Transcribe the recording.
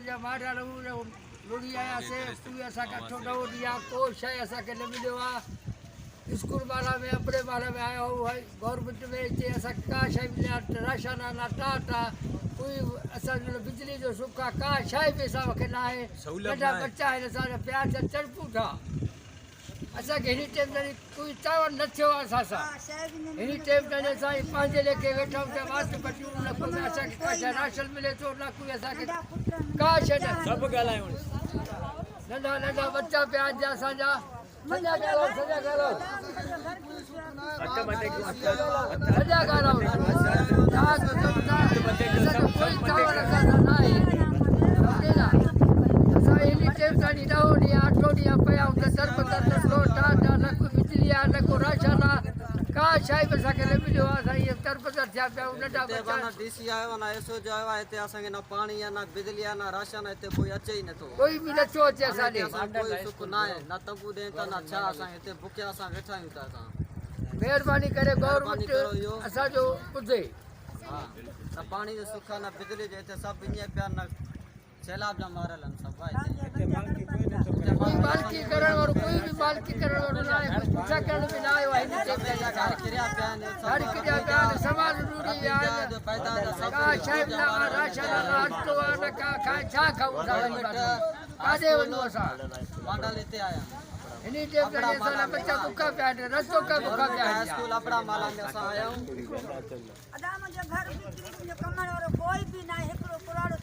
जा मारा लुड़ी आयासीं कोई असांखे अठो ॾह ॾींहं को शइ असांखे न मिलियो आहे स्कूल माला में अबड़े माला में आया हो गवर्नमेंट में हिते असांखे का शइ मिलिया राशन आहे न टाट आहे कोई असांजो बिजली जो सुख आहे का शइ बि असांखे न आहे नंढा बच्चा आहिनि असांजा प्यार सां चड़पूं था असांखे हिन टाइम ताईं कोई तावन न थियो आहे असां सां हिन टाइम ताईं असां पंहिंजे लेखे वेठा आहियूं पिया वात पटियूं न कोई असांखे का शइ राशन मिले थो न कोई असांखे का शइ न सभु ॻाल्हायूं नंढा नंढा बच्चा पिया आहिनि असांजा सॼा ॻाल्हायो सॼा ॻाल्हायो सॼा ॻाल्हायो कोई तावन असां सां न आहे असां हिन टाइम ताईं 9 ॾींहं 8 ॾींहं पिया आहियूं त दर बदर न को टाट आहे न को बिजली आहे न को राशन आहे का शइ बि असांखे न मिलियो आहे असां इहे दर बदर थिया पिया आहियूं नंढा बच्चा DC आयो आहे न एसओ जो आयो आहे हिते असांखे न पाणी आहे न बिजली आहे न राशन आहे हिते कोई अचे ई नथो कोई बि नथो अचे असांजे कोई सुख न आहे न तंबू ॾियनि था न छा असांखे हिते बुकिया असां वेठा आहियूं था असां महिरबानी करे गवर्नमेंट असांजो ॿुधे हा न पाणी जो सुख आहे न बिजली जो हिते सभु ईअं पिया न सैलाब जा मारियल आहिनि सभु कोई मालकी करण वारो कोई बि मालकी करण वारो न आहे कुझु पुछा करण बि न आयो आहे हिन टाइम ते घर किरिया पिया आहिनि घर किरिया पिया आहिनि समाज रूढ़ी आहे का शइ बि न आहे राशन आहे न अटो आहे न का खाए छा खाऊं असां काॾे वञूं असां मांडल हिते आया हिन टाइम ते असांजा बच्चा बुखा पिया आहिनि रस्तो का बुखा पिया आहिनि स्कूल अपड़ा माला में असां आया आहियूं अदा मुंहिंजो घर बिक्री मुंहिंजो कमण वारो कोई बि न आहे हिकिड़ो पुराणो